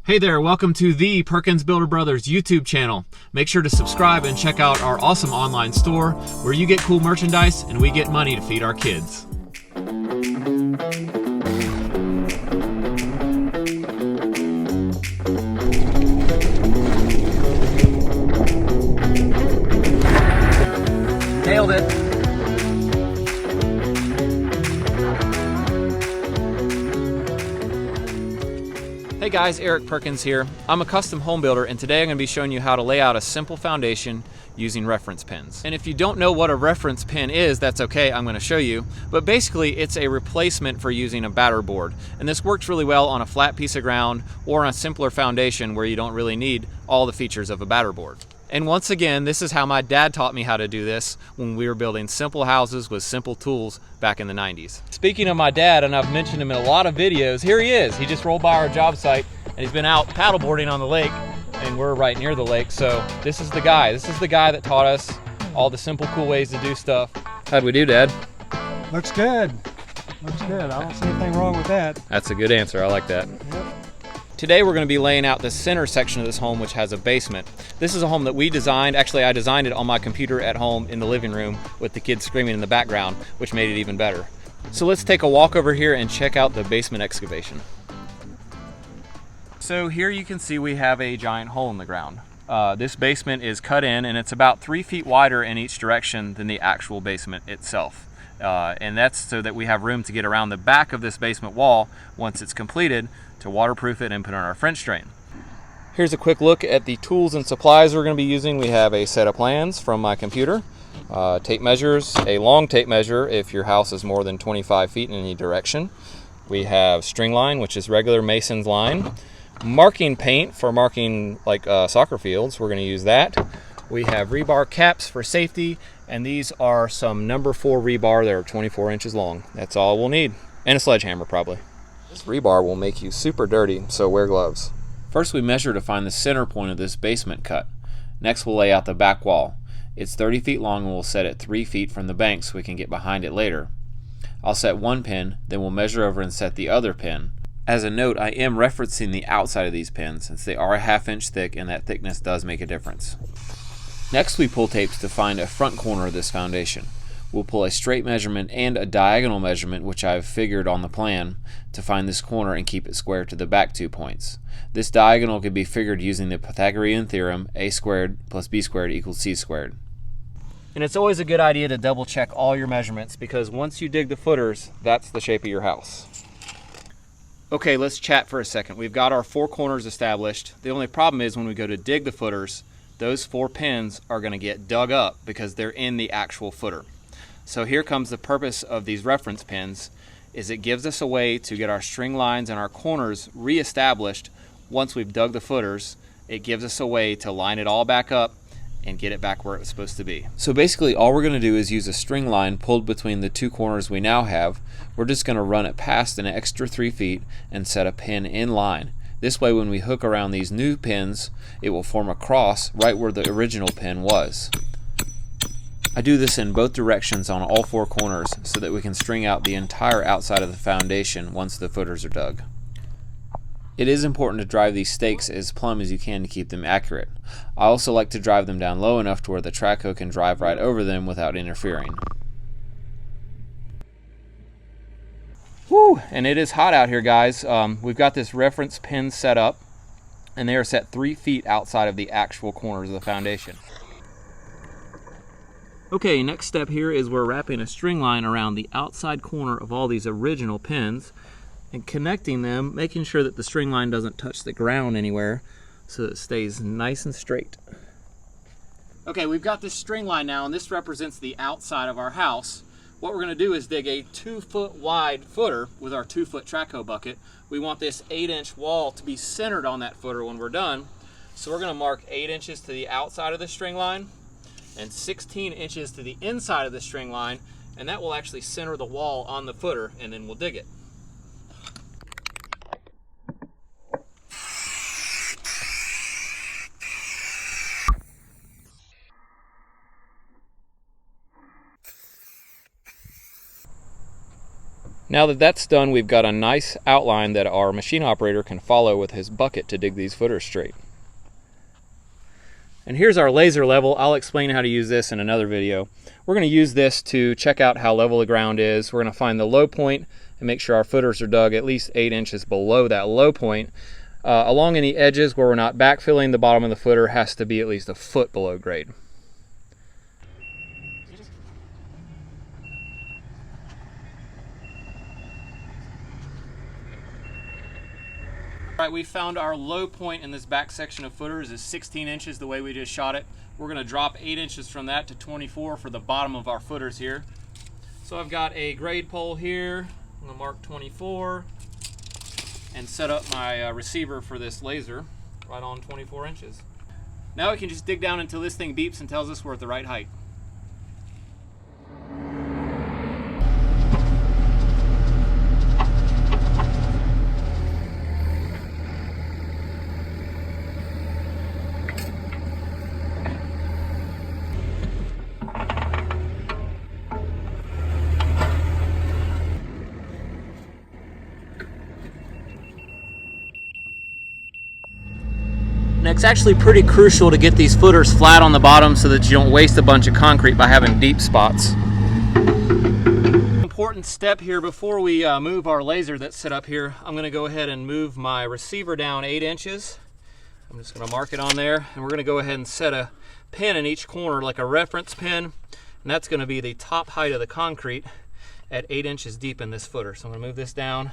Hey there, welcome to the Perkins Builder Brothers YouTube channel. Make sure to subscribe and check out our awesome online store where you get cool merchandise and we get money to feed our kids. Nailed it. Hey guys, Eric Perkins here. I'm a custom home builder and today I'm going to be showing you how to lay out a simple foundation using reference pins. And if you don't know what a reference pin is, that's okay, I'm going to show you. But basically it's a replacement for using a batter board. And this works really well on a flat piece of ground or on a simpler foundation where you don't really need all the features of a batter board. And once again, this is how my dad taught me how to do this when we were building simple houses with simple tools back in the 90s. Speaking of my dad, and I've mentioned him in a lot of videos, here he is. He just rolled by our job site and he's been out paddleboarding on the lake, and we're right near the lake. So this is the guy. This is the guy that taught us all the simple, cool ways to do stuff. How'd we do, Dad? Looks good. Looks good. I don't see anything wrong with that. That's a good answer. I like that. Yep. Today we're going to be laying out the center section of this home, which has a basement. This is a home that we designed. Actually, I designed it on my computer at home in the living room with the kids screaming in the background, which made it even better. So let's take a walk over here and check out the basement excavation. So here you can see we have a giant hole in the ground. This basement is cut in and it's about 3 feet wider in each direction than the actual basement itself. And that's so that we have room to get around the back of this basement wall once it's completed to waterproof it and put on our French drain. Here's a quick look at the tools and supplies we're going to be using. We have a set of plans from my computer, tape measures, a long tape measure if your house is more than 25 feet in any direction. We have string line, which is regular mason's line. Marking paint for marking like soccer fields, we're going to use that. We have rebar caps for safety, and these are some number 4 rebar that are 24 inches long. That's all we'll need, and a sledgehammer probably. This rebar will make you super dirty, so wear gloves. First we measure to find the center point of this basement cut. Next we'll lay out the back wall. It's 30 feet long and we'll set it 3 feet from the bank so we can get behind it later. I'll set one pin, then we'll measure over and set the other pin. As a note, I am referencing the outside of these pins since they are a 1/2 inch thick and that thickness does make a difference. Next we pull tapes to find a front corner of this foundation. We'll pull a straight measurement and a diagonal measurement, which I've figured on the plan, to find this corner and keep it square to the back 2 points. This diagonal can be figured using the Pythagorean theorem, a squared plus b squared equals c squared. And it's always a good idea to double check all your measurements because once you dig the footers, that's the shape of your house. Okay, let's chat for a second. We've got our 4 corners established. The only problem is when we go to dig the footers, those 4 pins are going to get dug up because they're in the actual footer. So here comes the purpose of these reference pins, is it gives us a way to get our string lines and our corners reestablished once we've dug the footers. It gives us a way to line it all back up and get it back where it's supposed to be. So basically all we're going to do is use a string line pulled between the 2 corners we now have. We're just going to run it past an extra 3 feet and set a pin in line. This way when we hook around these new pins, it will form a cross right where the original pin was. I do this in both directions on all 4 corners so that we can string out the entire outside of the foundation once the footers are dug. It is important to drive these stakes as plumb as you can to keep them accurate. I also like to drive them down low enough to where the track hoe can drive right over them without interfering. Whew, and it is hot out here, guys. We've got this reference pin set up and they are set 3 feet outside of the actual corners of the foundation. Okay, next step here is we're wrapping a string line around the outside corner of all these original pins and connecting them, making sure that the string line doesn't touch the ground anywhere so that it stays nice and straight. Okay, we've got this string line now and this represents the outside of our house. What we're going to do is dig a 2-foot wide footer with our 2-foot track hoe bucket. We want this 8-inch wall to be centered on that footer when we're done. So we're going to mark 8 inches to the outside of the string line and 16 inches to the inside of the string line, and that will actually center the wall on the footer, and then we'll dig it. Now that that's done, we've got a nice outline that our machine operator can follow with his bucket to dig these footers straight. And here's our laser level. I'll explain how to use this in another video. We're going to use this to check out how level the ground is. We're going to find the low point and make sure our footers are dug at least 8 inches below that low point. Along any edges where we're not backfilling, the bottom of the footer has to be at least a foot below grade. All right, we found our low point in this back section of footers is 16 inches the way we just shot it. We're going to drop 8 inches from that to 24 for the bottom of our footers here. So I've got a grade pole here. I'm going to mark 24 and set up my receiver for this laser right on 24 inches. Now we can just dig down until this thing beeps and tells us we're at the right height. Now it's actually pretty crucial to get these footers flat on the bottom so that you don't waste a bunch of concrete by having deep spots. Important step here before we move our laser that's set up here, I'm going to go ahead and move my receiver down 8 inches. I'm just going to mark it on there, and we're going to go ahead and set a pin in each corner like a reference pin, and that's going to be the top height of the concrete at 8 inches deep in this footer. So I'm going to move this down,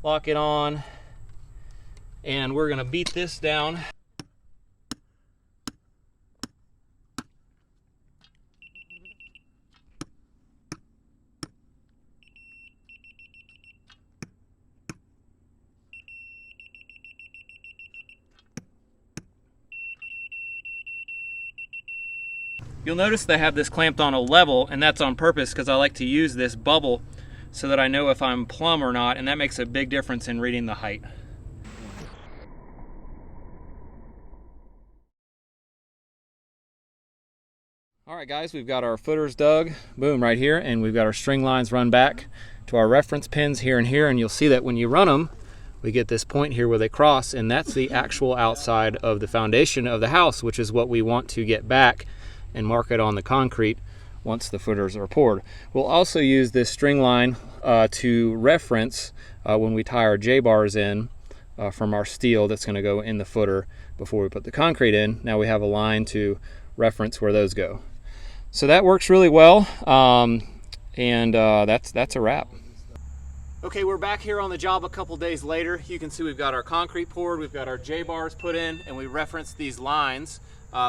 lock it on, and we're going to beat this down. You'll notice they have this clamped on a level, and that's on purpose because I like to use this bubble so that I know if I'm plumb or not, and that makes a big difference in reading the height. All right guys, we've got our footers dug, boom, right here, and we've got our string lines run back to our reference pins here and here, and you'll see that when you run them, we get this point here where they cross, and that's the actual outside of the foundation of the house, which is what we want to get back and mark it on the concrete once the footers are poured. We'll also use this string line to reference when we tie our J-bars in from our steel that's going to go in the footer before we put the concrete in. Now we have a line to reference where those go. So that works really well, and that's a wrap. Okay, we're back here on the job a couple days later. You can see we've got our concrete poured, we've got our J-bars put in, and we referenced these lines.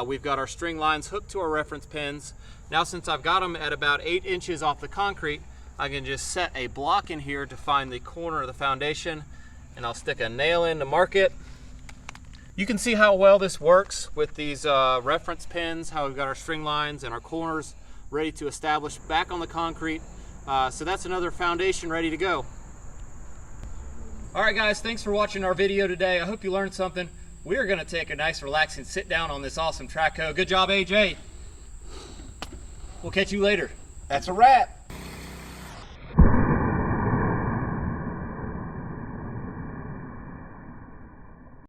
We've got our string lines hooked to our reference pins. Now since I've got them at about 8 inches off the concrete, I can just set a block in here to find the corner of the foundation, and I'll stick a nail in to mark it. You can see how well this works with these reference pins, how we've got our string lines and our corners ready to establish back on the concrete. So that's another foundation ready to go. All right guys, thanks for watching our video today. I hope you learned something. We are gonna take a nice relaxing sit down on this awesome track hoe. Good job, AJ. We'll catch you later. That's a wrap.